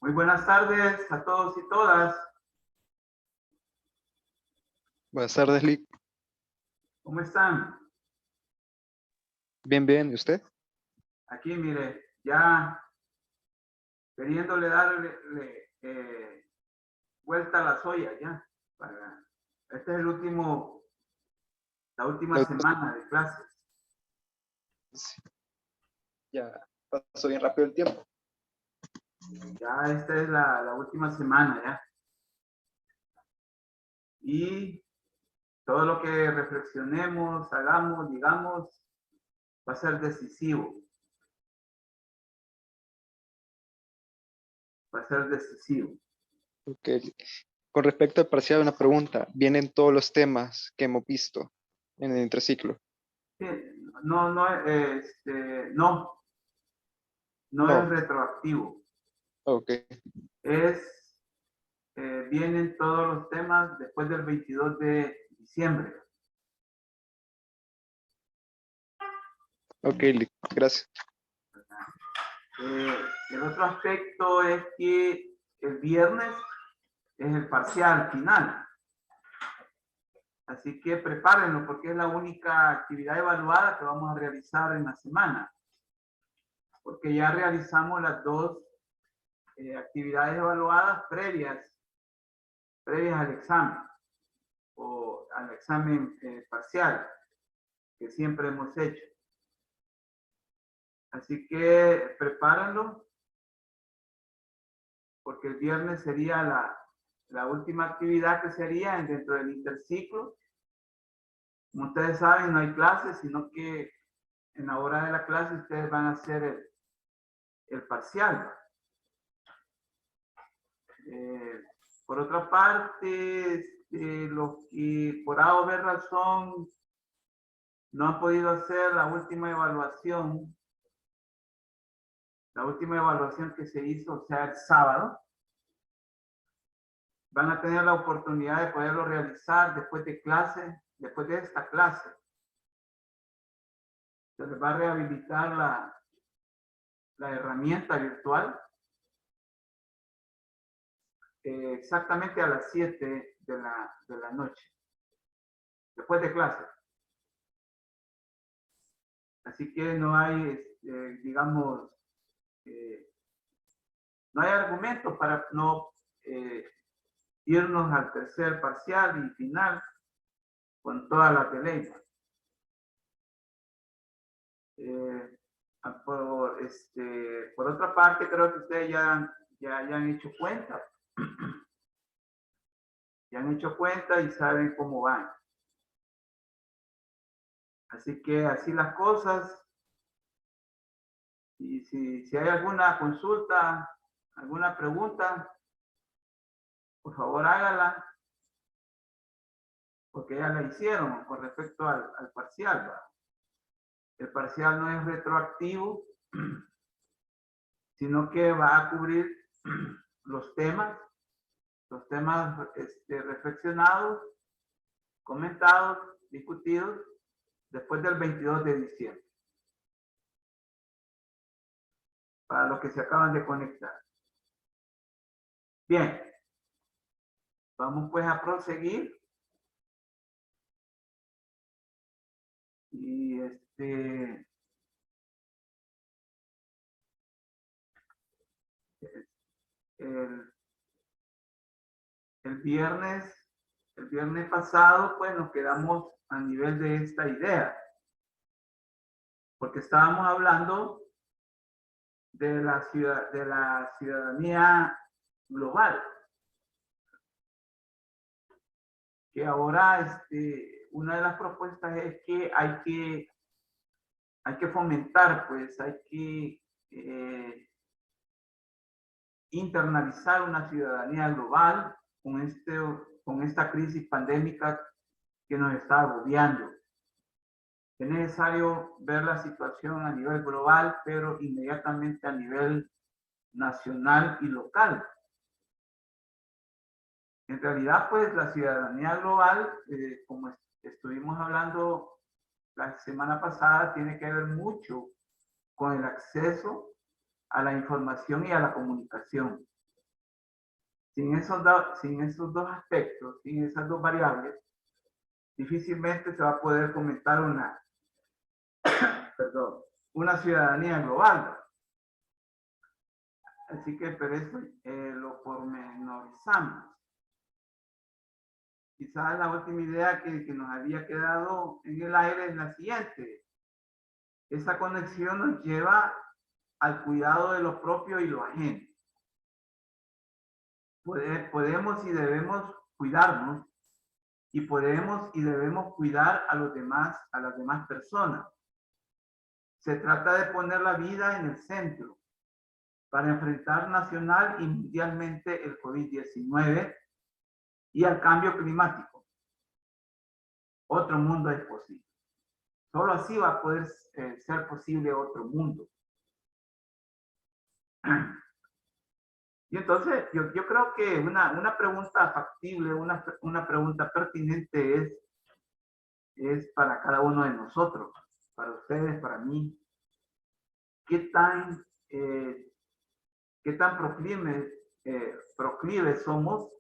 Muy buenas tardes a todos y todas. Buenas tardes, Lick. ¿Cómo están? Bien, bien. ¿Y usted? Aquí, mire, ya queriéndole darle vuelta a las ollas ya. Este es la última semana de clases. Sí. Ya pasó bien rápido el tiempo. Ya esta es la última semana ya. Y todo lo que reflexionemos, hagamos, digamos, va a ser decisivo. Va a ser decisivo. Okay. Con respecto al parcial, una pregunta. ¿Vienen todos los temas que hemos visto en el interciclo? Sí, no es retroactivo. Ok. Vienen todos los temas después del 22 de diciembre. Ok, Lick. Gracias. El otro aspecto es que el viernes es el parcial final. Así que prepárenlo porque es la única actividad evaluada que vamos a realizar en la semana. Porque ya realizamos las dos actividades evaluadas previas al examen o al examen parcial que siempre hemos hecho. Así que prepárenlo porque el viernes sería la última actividad que sería dentro del interciclo. Como ustedes saben, no hay clases, sino que en la hora de la clase ustedes van a hacer el parcial. Por otra parte, los que por A o B razón no han podido hacer la última evaluación que se hizo, o sea, el sábado, van a tener la oportunidad de poderlo realizar después de esta clase. Se les va a rehabilitar la herramienta virtual exactamente a las 7 de la noche, después de clase. Así que no hay, digamos, no hay argumentos para no irnos al tercer parcial y final con todas las de ley. Por otra parte, creo que ustedes ya han hecho cuenta. Ya han hecho cuenta y saben cómo van. Así que así las cosas. Y si hay alguna consulta, alguna pregunta, por favor hágala, porque ya la hicieron con respecto al parcial. ¿Va? El parcial no es retroactivo, sino que va a cubrir los temas reflexionados, comentados, discutidos después del 22 de diciembre. Para los que se acaban de conectar. Bien. Vamos pues a proseguir. Y el viernes pasado, pues nos quedamos a nivel de esta idea. Porque estábamos hablando de la ciudadanía global. Que ahora una de las propuestas es que hay que fomentar, pues hay que internalizar una ciudadanía global con esta crisis pandémica que nos está agobiando. Es necesario ver la situación a nivel global, pero inmediatamente a nivel nacional y local. En realidad, pues la ciudadanía global, como estuvimos hablando la semana pasada, tiene que ver mucho con el acceso a la información y a la comunicación. Sin esos dos aspectos, sin esas dos variables, difícilmente se va a poder fomentar una ciudadanía global. Así que, pero eso lo pormenorizamos. Quizás la última idea que nos había quedado en el aire es la siguiente. Esa conexión nos lleva al cuidado de lo propio y lo ajeno. Podemos y debemos cuidarnos y podemos y debemos cuidar a los demás, a las demás personas. Se trata de poner la vida en el centro para enfrentar nacional y mundialmente el COVID-19 y al cambio climático. Otro mundo es posible. Solo así va a poder ser posible otro mundo. Y entonces yo creo que una pregunta factible, una pregunta pertinente es para cada uno de nosotros, para ustedes, para mí. ¿Qué tan proclives somos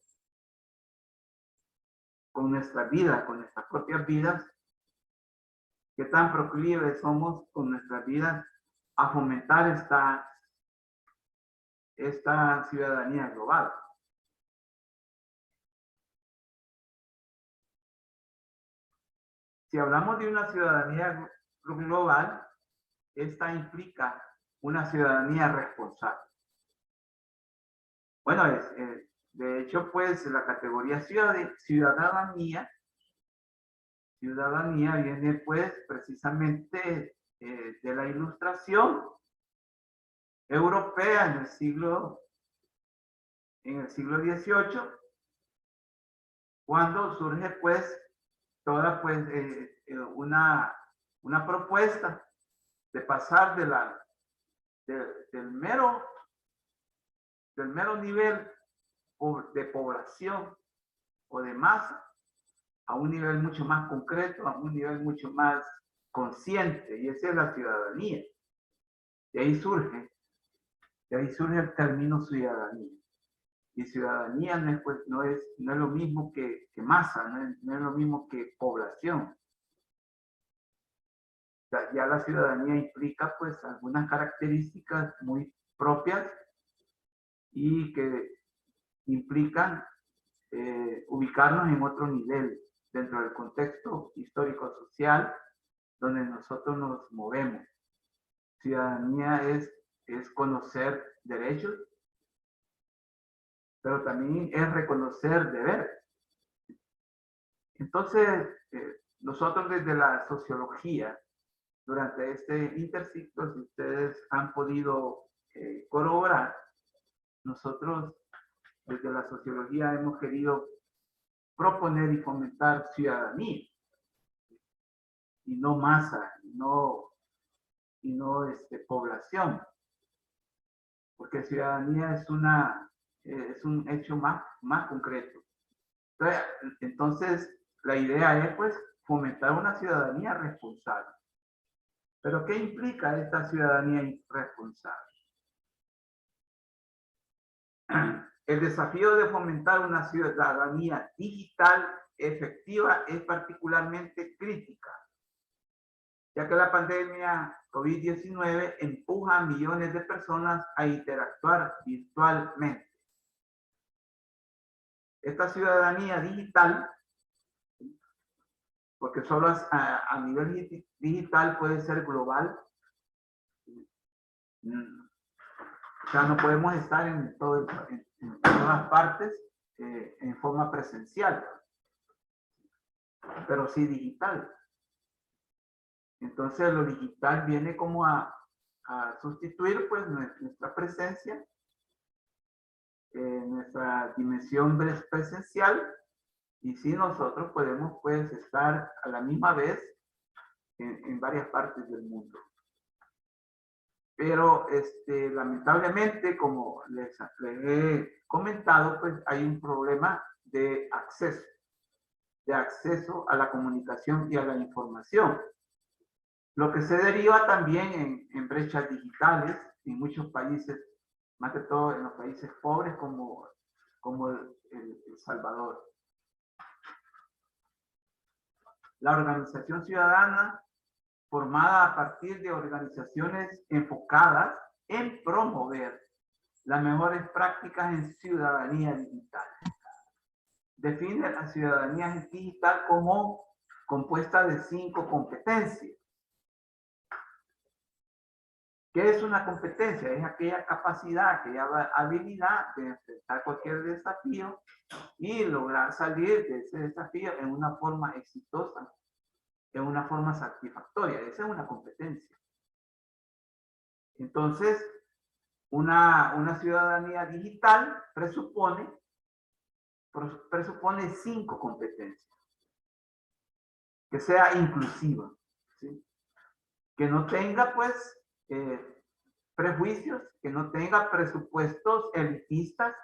con nuestra vida, con nuestras propias vidas? ¿Qué tan proclives somos con nuestras vidas a fomentar esta ciudadanía global? Si hablamos de una ciudadanía global, esta implica una ciudadanía responsable. Bueno, de hecho, pues la categoría ciudadanía viene pues precisamente de la Ilustración europea en el siglo XVIII, cuando surge pues toda pues una propuesta de pasar del mero nivel de población o de masa a un nivel mucho más concreto, a un nivel mucho más consciente, y esa es la ciudadanía. De ahí surge el término ciudadanía. Y ciudadanía no es lo mismo que masa, no es lo mismo que población. Ya la ciudadanía implica pues algunas características muy propias y que implican ubicarnos en otro nivel dentro del contexto histórico-social donde nosotros nos movemos. Ciudadanía es conocer derechos, pero también es reconocer deberes. Entonces, nosotros desde la sociología, durante este interciclo, si ustedes han podido corroborar, nosotros desde la sociología hemos querido proponer y fomentar ciudadanía, y no masa, y no población, porque ciudadanía es un hecho más concreto. Entonces, la idea es pues fomentar una ciudadanía responsable. ¿Pero qué implica esta ciudadanía responsable? El desafío de fomentar una ciudadanía digital efectiva es particularmente crítica, ya que la pandemia COVID-19 empuja a millones de personas a interactuar virtualmente. Esta ciudadanía digital, porque solo a nivel digital puede ser global, o sea, no podemos estar en todas partes en forma presencial, pero sí digital. Entonces lo digital viene como a sustituir pues nuestra presencia, nuestra dimensión presencial, y sí nosotros podemos pues estar a la misma vez en varias partes del mundo. Pero lamentablemente, como les he comentado, pues hay un problema de acceso a la comunicación y a la información. Lo que se deriva también en brechas digitales en muchos países, más que todo en los países pobres como como El Salvador. La organización ciudadana, formada a partir de organizaciones enfocadas en promover las mejores prácticas en ciudadanía digital. Define la ciudadanía digital como compuesta de 5 competencias. ¿Qué es una competencia? Es aquella capacidad, aquella habilidad de enfrentar cualquier desafío y lograr salir de ese desafío en una forma exitosa, en una forma satisfactoria. Esa es una competencia. Entonces, una ciudadanía digital presupone 5 competencias. Que sea inclusiva, ¿sí? Que no tenga, pues, prejuicios, que no tenga presupuestos elitistas,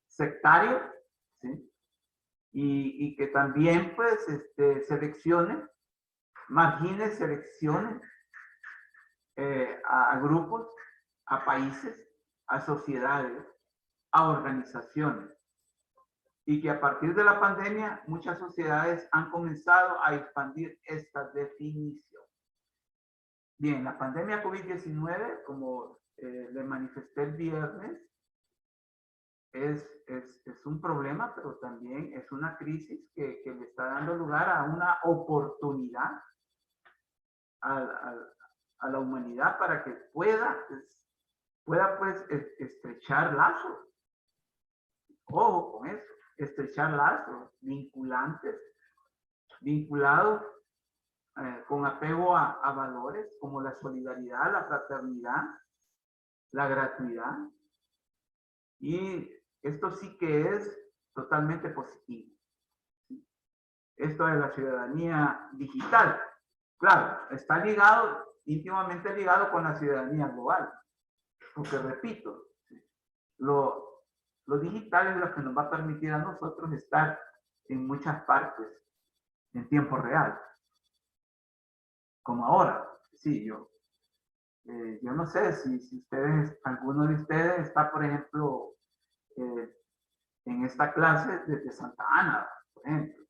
sectarios, ¿sí? Y que también, pues, seleccione, seleccione a grupos, a países, a sociedades, a organizaciones. Y que a partir de la pandemia, muchas sociedades han comenzado a expandir esta definición. Bien, la pandemia COVID-19, como le manifesté el viernes, es un problema, pero también es una crisis que le está dando lugar a una oportunidad a la humanidad para que pueda pues estrechar lazos. Ojo con eso, estrechar lazos vinculantes, vinculados con apego a valores como la solidaridad, la fraternidad, la gratuidad. Y esto sí que es totalmente positivo. Esto de la ciudadanía digital, claro, está ligado, íntimamente ligado con la ciudadanía global. Porque repito, lo digital es lo que nos va a permitir a nosotros estar en muchas partes en tiempo real. Como ahora, sí, yo no sé si ustedes, alguno de ustedes está, por ejemplo, en esta clase desde Santa Ana, por ejemplo.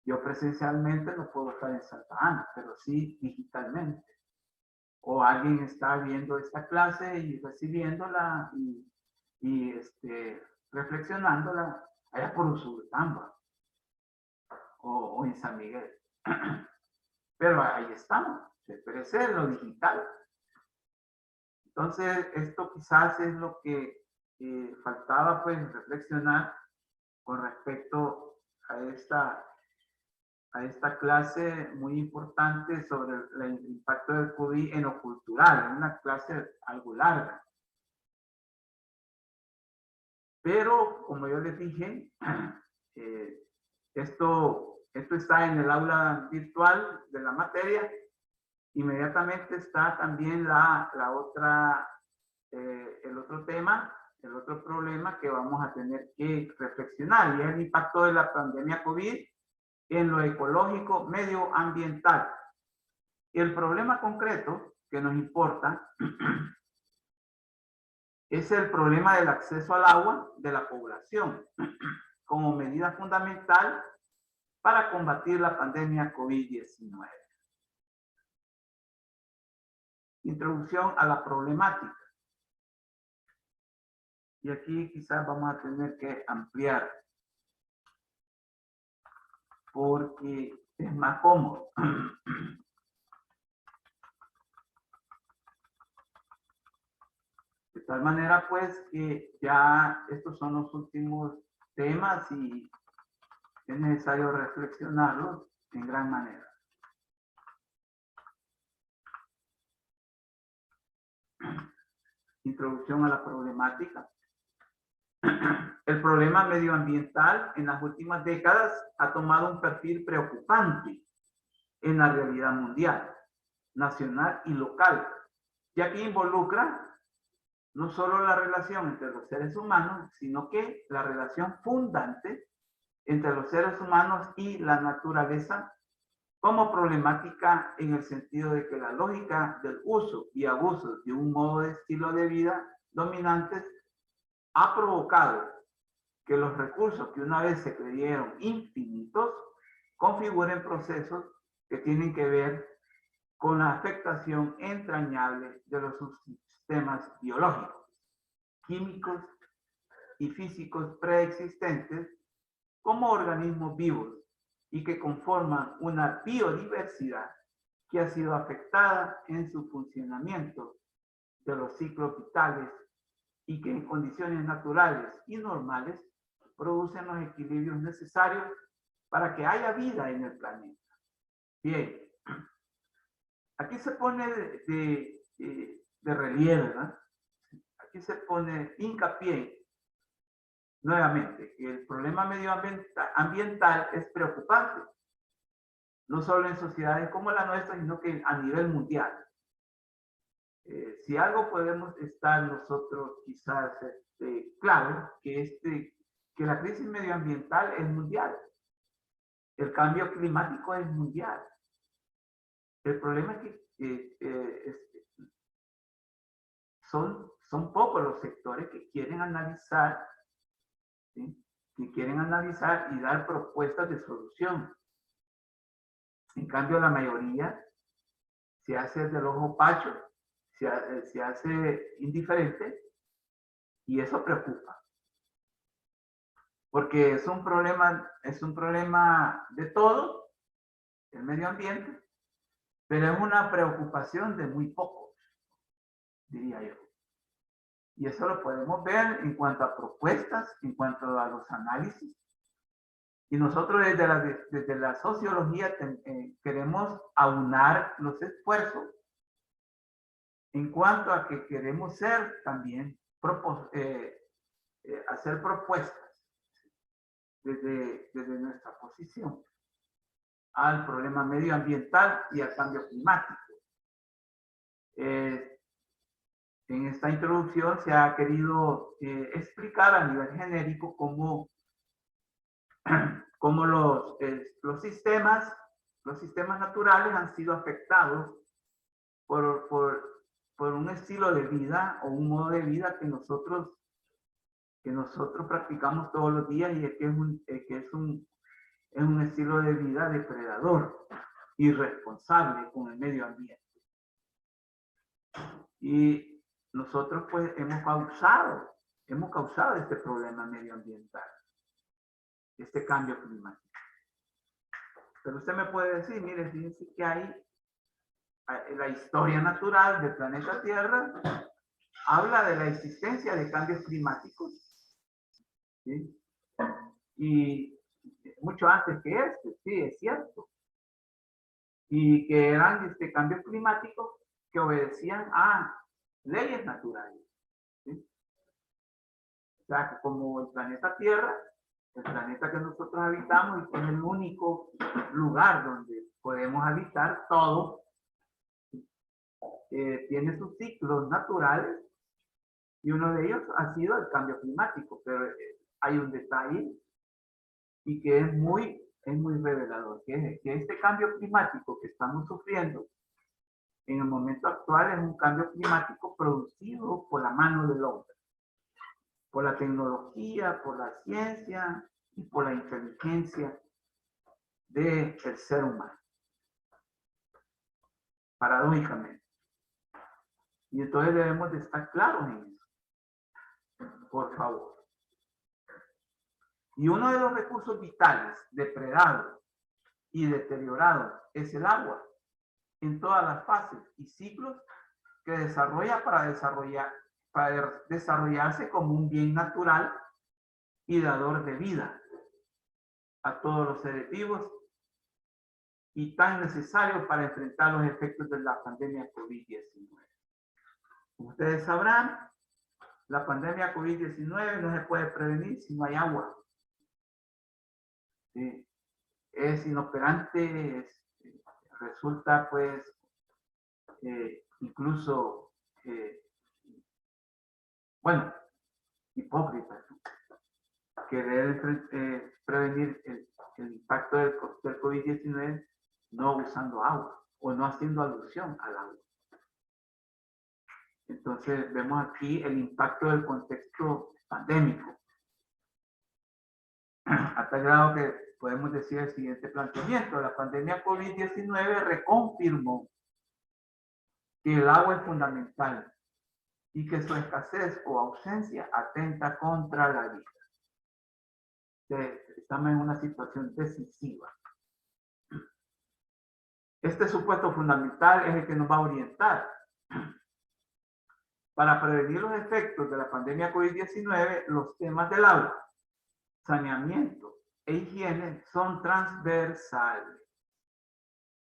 Yo presencialmente no puedo estar en Santa Ana, pero sí digitalmente. O alguien está viendo esta clase y recibiéndola y reflexionándola allá por Usulutamba o en San Miguel. Pero ahí estamos, pero ese es lo digital. Entonces, esto quizás es lo que faltaba, pues, reflexionar con respecto a esta clase muy importante sobre el impacto del COVID en lo cultural. Es una clase algo larga. Pero, como yo les dije, esto está en el aula virtual de la materia. Inmediatamente está también el otro tema, el otro problema que vamos a tener que reflexionar, y es el impacto de la pandemia COVID en lo ecológico, medioambiental. Y el problema concreto que nos importa es el problema del acceso al agua de la población como medida fundamental para combatir la pandemia COVID-19. Introducción a la problemática. Y aquí quizás vamos a tener que ampliar porque es más cómodo. De tal manera, pues, que ya estos son los últimos temas y es necesario reflexionarlos en gran manera. Introducción a la problemática. El problema medioambiental en las últimas décadas ha tomado un perfil preocupante en la realidad mundial, nacional y local, ya que involucra no solo la relación entre los seres humanos, sino que la relación fundante entre los seres humanos y la naturaleza como problemática en el sentido de que la lógica del uso y abuso de un modo de estilo de vida dominantes ha provocado que los recursos que una vez se creyeron infinitos configuren procesos que tienen que ver con la afectación entrañable de los subsistemas biológicos, químicos y físicos preexistentes como organismos vivos y que conforman una biodiversidad que ha sido afectada en su funcionamiento de los ciclos vitales y que en condiciones naturales y normales producen los equilibrios necesarios para que haya vida en el planeta. Bien, aquí se pone de relieve, ¿verdad? Aquí se pone hincapié nuevamente que el problema medioambiental es preocupante, no solo en sociedades como la nuestra, sino que a nivel mundial. Si algo podemos estar nosotros quizás claro, que la crisis medioambiental es mundial. El cambio climático es mundial. El problema es que son pocos los sectores que quieren analizar, ¿sí? Que quieren analizar y dar propuestas de solución. En cambio, la mayoría se hace del ojo pacho, se hace indiferente, y eso preocupa. Porque es un problema de todo, el medio ambiente, pero es una preocupación de muy pocos, diría yo. Y eso lo podemos ver en cuanto a propuestas, en cuanto a los análisis. Y nosotros desde la sociología queremos aunar los esfuerzos en cuanto a que queremos ser también, hacer propuestas desde nuestra posición al problema medioambiental y al cambio climático. En esta introducción se ha querido explicar a nivel genérico cómo los sistemas naturales han sido afectados por un estilo de vida o un modo de vida que nosotros practicamos todos los días, y es un estilo de vida depredador, irresponsable con el medio ambiente. Y nosotros pues hemos causado este problema medioambiental, este cambio climático. Pero usted me puede decir, mire, fíjense que hay la historia natural del planeta Tierra habla de la existencia de cambios climáticos, ¿sí? Y mucho antes que sí, es cierto. Y que eran cambios climáticos que obedecían a leyes naturales, ¿sí? O sea, que como el planeta Tierra, el planeta que nosotros habitamos, y que es el único lugar donde podemos habitar, todo tiene sus ciclos naturales, y uno de ellos ha sido el cambio climático. Pero hay un detalle, y que es muy revelador, que este cambio climático que estamos sufriendo en el momento actual es un cambio climático producido por la mano del hombre, por la tecnología, por la ciencia y por la inteligencia del ser humano, paradójicamente. Y entonces debemos de estar claros en eso, por favor. Y uno de los recursos vitales depredados y deteriorados es el agua, en todas las fases y ciclos que desarrolla para desarrollarse como un bien natural y dador de vida a todos los seres vivos, y tan necesario para enfrentar los efectos de la pandemia COVID-19. Como ustedes sabrán, la pandemia COVID-19 no se puede prevenir si no hay agua. Es inoperante, resulta pues incluso, bueno, hipócrita, ¿no? Querer prevenir el impacto del COVID-19 no usando agua o no haciendo alusión al agua. Entonces vemos aquí el impacto del contexto pandémico. a tal grado que podemos decir el siguiente planteamiento. La pandemia COVID-19 reconfirmó que el agua es fundamental y que su escasez o ausencia atenta contra la vida. Estamos en una situación decisiva. Este supuesto fundamental es el que nos va a orientar. Para prevenir los efectos de la pandemia COVID-19, los temas del agua, saneamiento e higiene son transversales.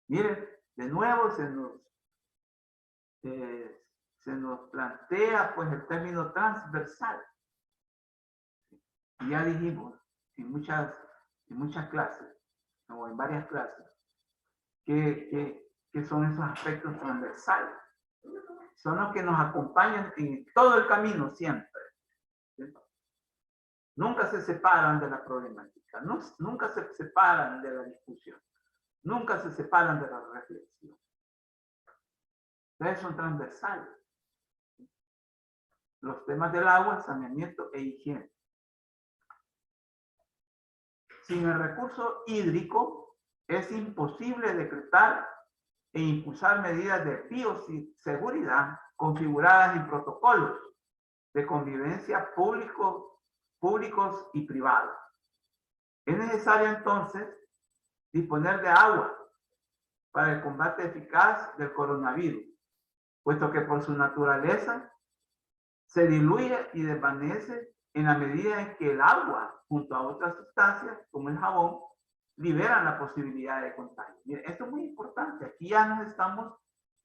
Miren, de nuevo se nos plantea pues el término transversal. Ya dijimos en muchas clases, o en varias clases, que son esos aspectos transversales. Son los que nos acompañan en todo el camino siempre. ¿Sí? Nunca se separan de la problemática, nunca se separan de la discusión, nunca se separan de la reflexión. Entonces son transversales. Los temas del agua, saneamiento e higiene. Sin el recurso hídrico es imposible decretar e impulsar medidas de bioseguridad configuradas en protocolos de convivencia públicos y privados. Es necesario entonces disponer de agua para el combate eficaz del coronavirus, puesto que por su naturaleza se diluye y desvanece en la medida en que el agua, junto a otras sustancias como el jabón, liberan la posibilidad de contagio. Miren, esto es muy importante. Aquí ya nos estamos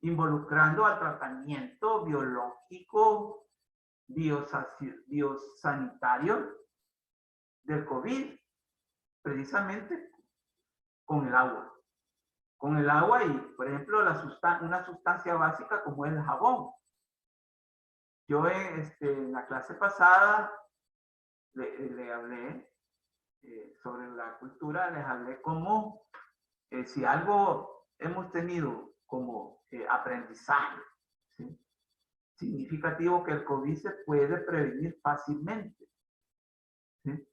involucrando al tratamiento biológico, biosanitario del COVID, precisamente con el agua. Con el agua y, por ejemplo, una sustancia básica como el jabón. Yo en la clase pasada le hablé sobre la cultura, les hablé como si algo hemos tenido como aprendizaje, ¿sí? Significativo, que el COVID se puede prevenir fácilmente, ¿sí?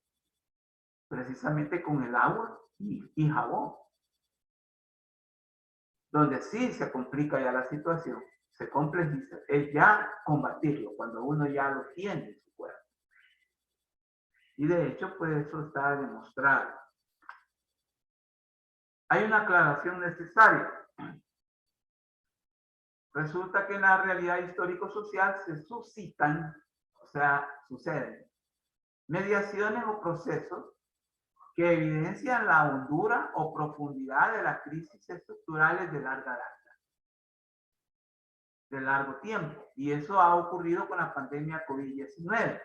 Precisamente con el agua y jabón. Donde sí se complica ya la situación, se complejiza, es ya combatirlo cuando uno ya lo tiene en su cuerpo. Y de hecho, pues eso está demostrado. Hay una aclaración necesaria. Resulta que en la realidad histórico-social se suscitan, o sea, suceden mediaciones o procesos que evidencian la hondura o profundidad de las crisis estructurales de larga data, de largo tiempo. Y eso ha ocurrido con la pandemia COVID-19,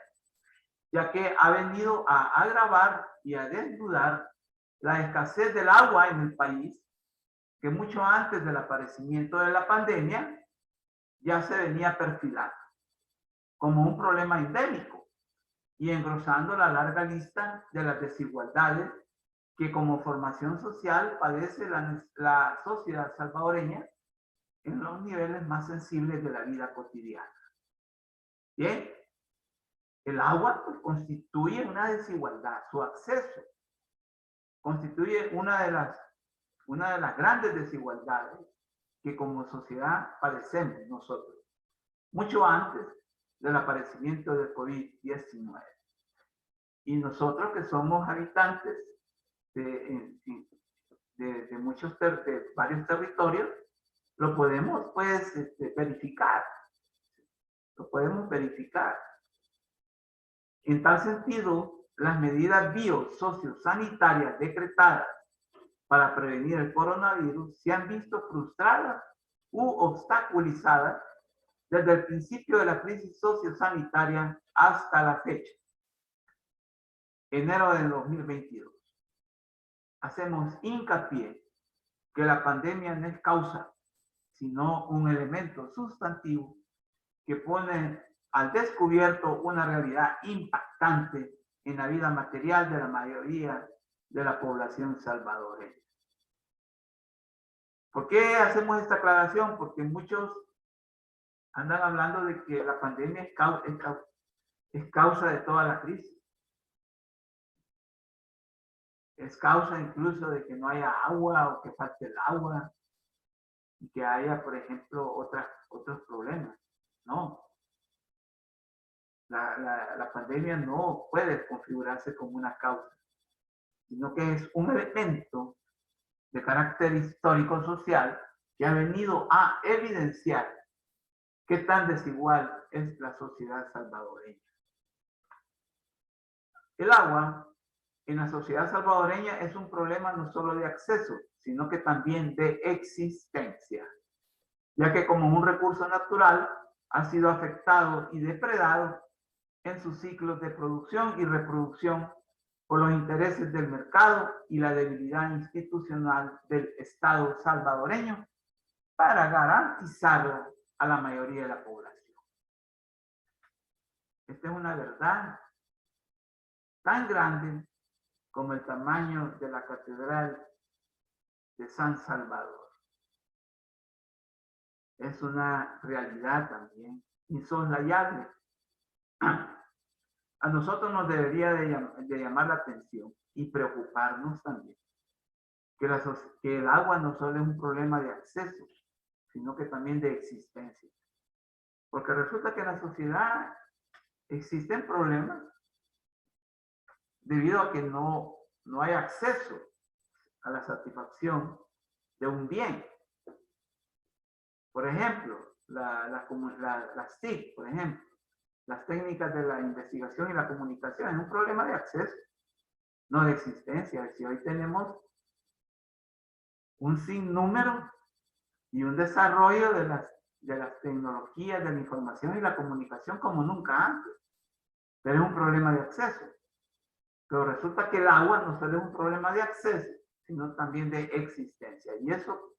ya que ha venido a agravar y a desnudar la escasez del agua en el país, que mucho antes del aparecimiento de la pandemia ya se venía perfilando como un problema endémico y engrosando la larga lista de las desigualdades que como formación social padece la sociedad salvadoreña en los niveles más sensibles de la vida cotidiana. Bien, el agua pues, constituye una desigualdad, su acceso constituye una de las grandes desigualdades que como sociedad padecemos nosotros, mucho antes del aparecimiento del COVID-19. Y nosotros que somos habitantes de varios territorios, lo podemos pues verificar. Lo podemos verificar. En tal sentido, las medidas biosociosanitarias decretadas para prevenir el coronavirus se han visto frustradas u obstaculizadas desde el principio de la crisis sociosanitaria hasta la fecha, enero del 2022. Hacemos hincapié que la pandemia no es causa, sino un elemento sustantivo que pone al descubierto una realidad impactante en la vida material de la mayoría de la población salvadoreña. ¿Por qué hacemos esta aclaración? Porque muchos andan hablando de que la pandemia es causa de toda la crisis. es causa incluso de que no haya agua o que falte el agua y que haya, por ejemplo, otros problemas. No. La pandemia no puede configurarse como una causa, sino que es un elemento de carácter histórico-social que ha venido a evidenciar qué tan desigual es la sociedad salvadoreña. El agua en la sociedad salvadoreña es un problema no solo de acceso, sino que también de existencia, ya que como un recurso natural ha sido afectado y depredado en sus ciclos de producción y reproducción por los intereses del mercado y la debilidad institucional del Estado salvadoreño para garantizarlo a la mayoría de la población. Esta es una verdad tan grande como el tamaño de la Catedral de San Salvador. Es una realidad también insoslayable. A nosotros nos debería de llamar la atención y preocuparnos también que el agua no solo es un problema de acceso, sino que también de existencia. Porque resulta que en la sociedad existen problemas debido a que no hay acceso a la de un bien. Por ejemplo, las TIC, por ejemplo, las técnicas de la investigación y la comunicación, es un problema de acceso, no de existencia. Si hoy tenemos un sinnúmero y un desarrollo de las tecnologías de la información y la comunicación como nunca antes, pero es un problema de acceso. Pero resulta que el agua no solo es un problema de acceso, sino también de existencia. Y eso,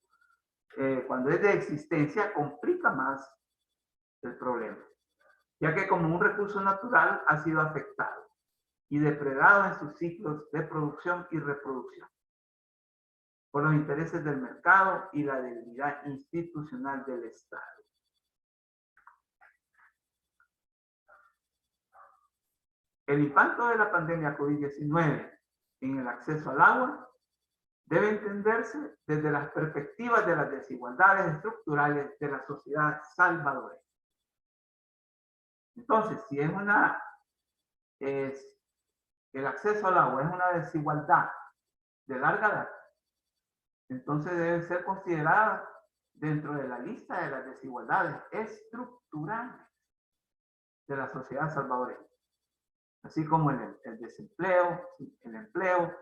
cuando es de existencia, complica más el problema, ya que como un recurso natural ha sido afectado y depredado en sus ciclos de producción y reproducción por los intereses del mercado y la debilidad institucional del Estado. El impacto de la pandemia COVID-19 en el acceso al agua debe entenderse desde las perspectivas de las desigualdades estructurales de la sociedad salvadoreña. Entonces, si el acceso al agua es una desigualdad de larga data, entonces debe ser considerada dentro de la lista de las desigualdades estructurales de la sociedad salvadoreña, así como el desempleo, el empleo,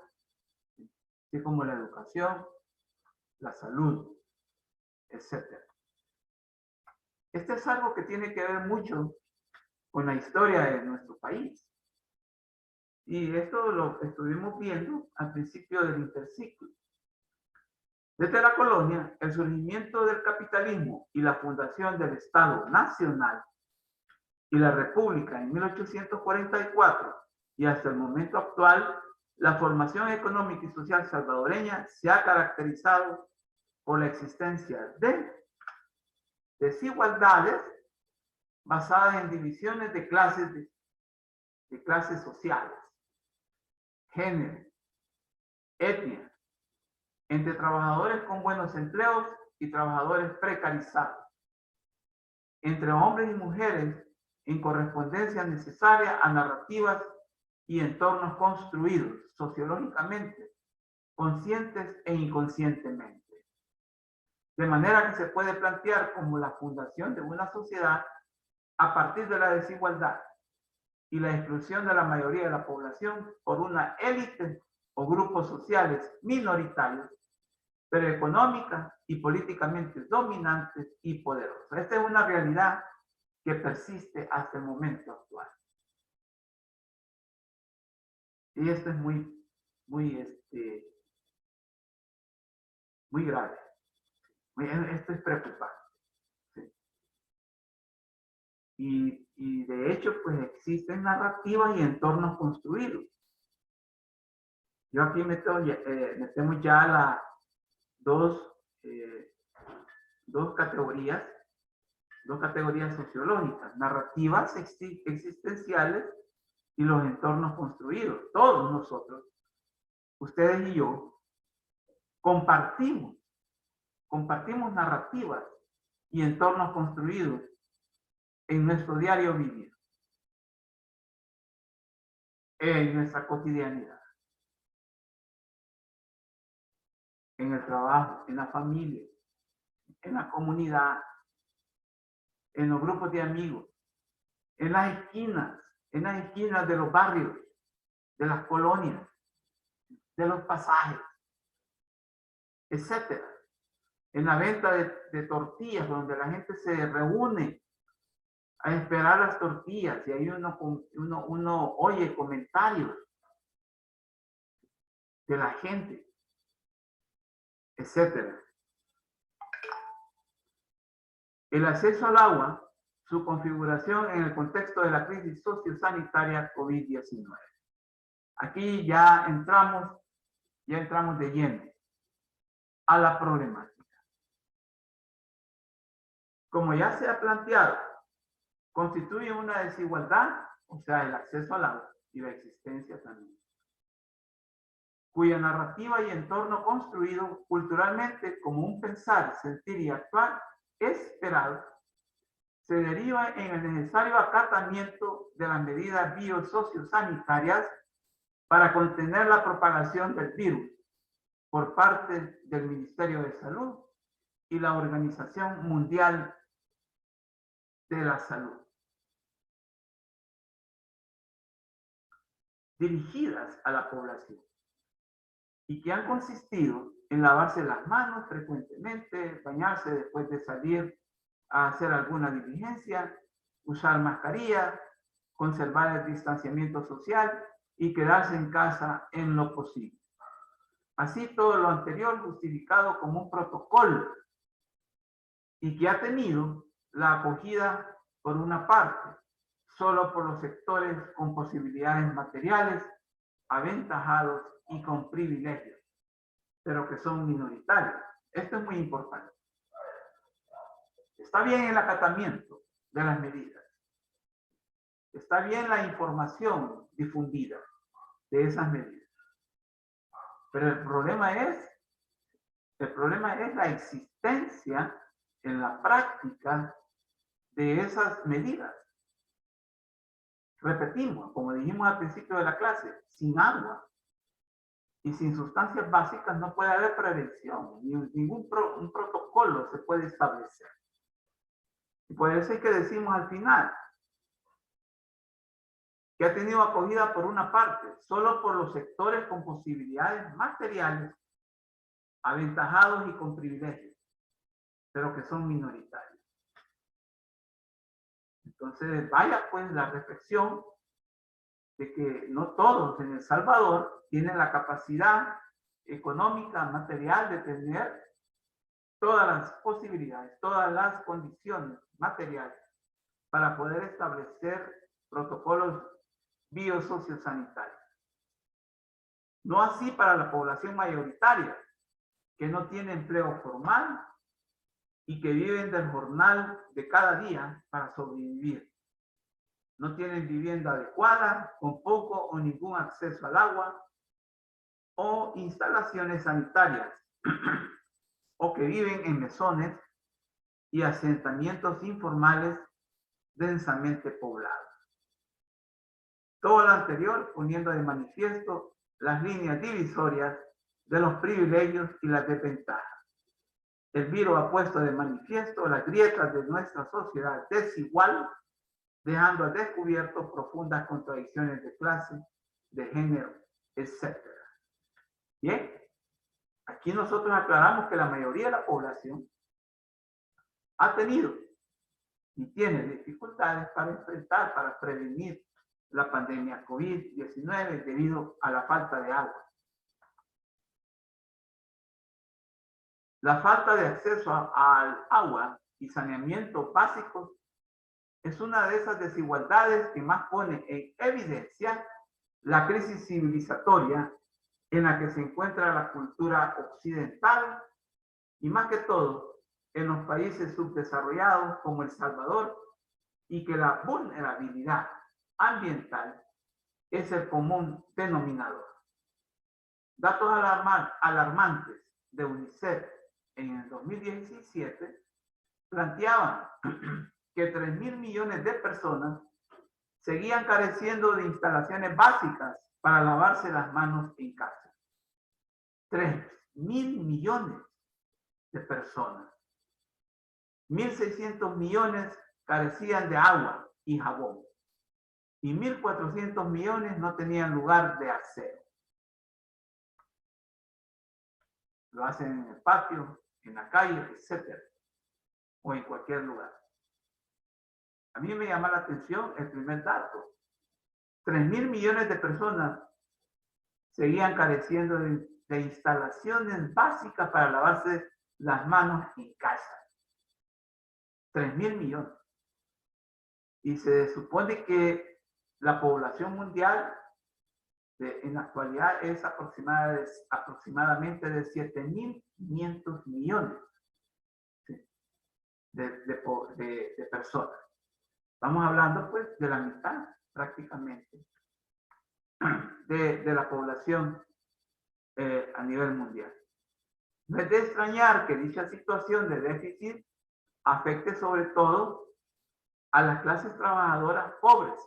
así como la educación, la salud, etc. Este es algo que tiene que ver mucho con la historia de nuestro país. Y esto lo estuvimos viendo al principio del interciclo. Desde la colonia, el surgimiento del capitalismo y la fundación del Estado Nacional y la República en 1844 y hasta el momento actual, la formación económica y social salvadoreña se ha caracterizado por la existencia de desigualdades basadas en divisiones de clases sociales, género, etnia, entre trabajadores con buenos empleos y trabajadores precarizados, entre hombres y mujeres en correspondencia necesaria a narrativas y entornos construidos sociológicamente, conscientes e inconscientemente. De manera que se puede plantear como la fundación de una sociedad a partir de la desigualdad y la exclusión de la mayoría de la población por una élite o grupos sociales minoritarios, pero económica y políticamente dominantes y poderosos. Esta es una realidad que persiste hasta el momento actual. Y esto es muy grave. Esto es preocupante. ¿Sí? Y de hecho, pues existen narrativas y entornos construidos. Yo aquí metemos ya dos categorías sociológicas, narrativas existenciales y los entornos construidos. Todos nosotros ustedes y yo, compartimos narrativas y entornos construidos en nuestro diario vivir, en nuestra cotidianidad, en el trabajo, en la familia, en la comunidad, en los grupos de amigos, en las esquinas de los barrios, de las colonias, de los pasajes, etcétera. En la venta de tortillas, donde la gente se reúne a esperar las tortillas y ahí uno oye comentarios de la gente, etcétera. El acceso al agua, su configuración en el contexto de la crisis sociosanitaria COVID-19. Aquí ya entramos de lleno a la problemática. Como ya se ha planteado, constituye una desigualdad, o sea, el acceso al agua y la existencia también, cuya narrativa y entorno construido culturalmente como un pensar, sentir y actuar esperado, se deriva en el necesario acatamiento de las medidas biosociosanitarias para contener la propagación del virus por parte del Ministerio de Salud y la Organización Mundial de la Salud, dirigidas a la población y que han consistido en lavarse las manos frecuentemente, bañarse después de salir a hacer alguna diligencia, usar mascarilla, conservar el distanciamiento social y quedarse en casa en lo posible. Así todo lo anterior justificado como un protocolo y que ha tenido la acogida por una parte, solo por los sectores con posibilidades materiales, aventajados y con privilegios, pero que son minoritarios. Esto es muy importante. Está bien el acatamiento de las medidas. Está bien la información difundida de esas medidas. Pero el problema es la existencia en la práctica de esas medidas. Repetimos, como dijimos al principio de la clase, sin agua y sin sustancias básicas no puede haber prevención, ningún un protocolo se puede establecer. Y por eso es que decimos al final que ha tenido acogida por una parte, solo por los sectores con posibilidades materiales, aventajados y con privilegios, pero que son minoritarios. Entonces, vaya pues la reflexión de que no todos en El Salvador tienen la capacidad económica, material de tener todas las posibilidades, todas las condiciones materiales para poder establecer protocolos biosociosanitarios. No así para la población mayoritaria, que no tiene empleo formal y que viven del jornal de cada día para sobrevivir. No tienen vivienda adecuada, con poco o ningún acceso al agua o instalaciones sanitarias, o que viven en mesones y asentamientos informales densamente poblados. Todo lo anterior poniendo de manifiesto las líneas divisorias de los privilegios y las desventajas. El virus ha puesto de manifiesto las grietas de nuestra sociedad desigual, dejando al descubierto profundas contradicciones de clase, de género, etc. Bien, aquí nosotros aclaramos que la mayoría de la población ha tenido y tiene dificultades para enfrentar, para prevenir la pandemia COVID-19 debido a la falta de agua. La falta de acceso al agua y saneamiento básicos es una de esas desigualdades que más pone en evidencia la crisis civilizatoria en la que se encuentra la cultura occidental y más que todo en los países subdesarrollados como El Salvador, y que la vulnerabilidad ambiental es el común denominador. Datos alarmantes de UNICEF en el 2017 planteaban que 3.000 millones de personas seguían careciendo de instalaciones básicas para lavarse las manos en casa. 3.000 millones de personas. 1.600 millones carecían de agua y jabón. Y 1.400 millones no tenían lugar de aseo. Lo hacen en el patio, en la calle, etc. O en cualquier lugar. A mí me llama la atención el primer dato. 3.000 millones de personas seguían careciendo de instalaciones básicas para lavarse las manos en casa. 3.000 millones. Y se supone que la población mundial en la actualidad es aproximadamente de 7.500 millones de personas. Estamos hablando pues de la mitad prácticamente de la población a nivel mundial. No es de extrañar que dicha situación de déficit afecte sobre todo a las clases trabajadoras pobres,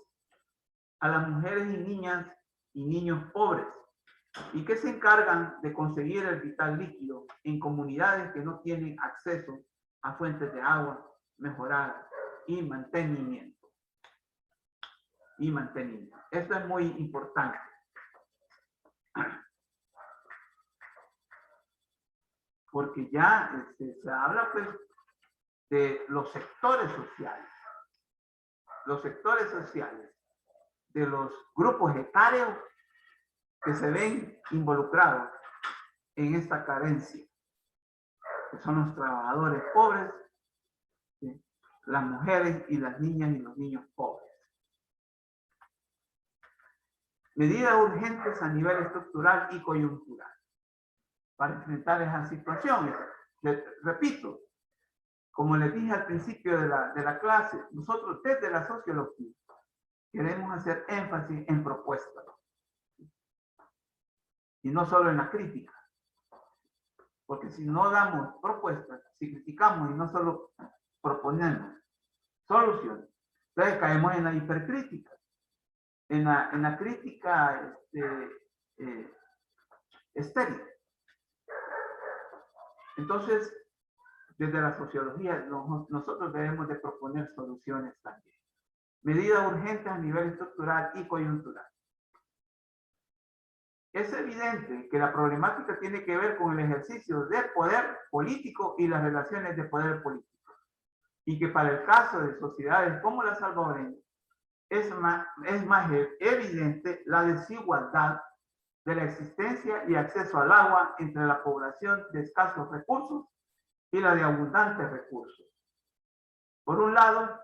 a las mujeres y niñas y niños pobres, y que se encargan de conseguir el vital líquido en comunidades que no tienen acceso a fuentes de agua mejoradas y mantenimiento. Esto es muy importante. Porque ya se habla pues de los sectores sociales. Los sectores sociales de los grupos etarios que se ven involucrados en esta carencia, que son los trabajadores pobres, ¿sí? Las mujeres y las niñas y los niños pobres. Medidas urgentes a nivel estructural y coyuntural para enfrentar esa situación. Repito, como les dije al principio de la clase, nosotros desde la sociología queremos hacer énfasis en propuestas y no solo en la crítica, porque si no damos propuestas, si criticamos y no solo proponemos soluciones, entonces caemos en la hipercrítica, en la crítica estéril. Entonces, desde la sociología, nosotros debemos de proponer soluciones también. Medidas urgentes a nivel estructural y coyuntural. Es evidente que la problemática tiene que ver con el ejercicio de poder político y las relaciones de poder político. Y que para el caso de sociedades como la salvadoreña, es más evidente la desigualdad de la existencia y acceso al agua entre la población de escasos recursos y la de abundantes recursos. Por un lado,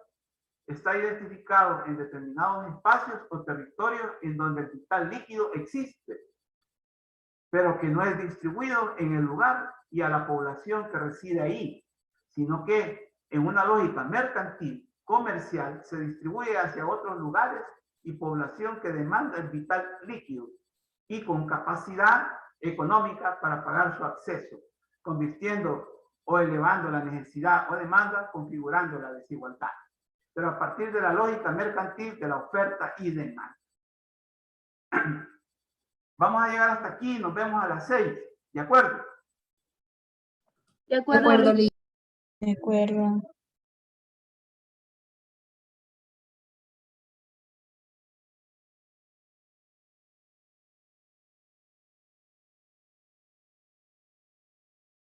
está identificado en determinados espacios o territorios en donde el vital líquido existe, pero que no es distribuido en el lugar y a la población que reside ahí, sino que en una lógica mercantil, comercial, se distribuye hacia otros lugares y población que demanda el vital líquido y con capacidad económica para pagar su acceso, convirtiendo o elevando la necesidad o demanda, configurando la desigualdad. Pero a partir de la lógica mercantil de la oferta y demanda. Vamos a llegar hasta aquí, nos vemos a las 6, ¿de acuerdo? De acuerdo. De acuerdo.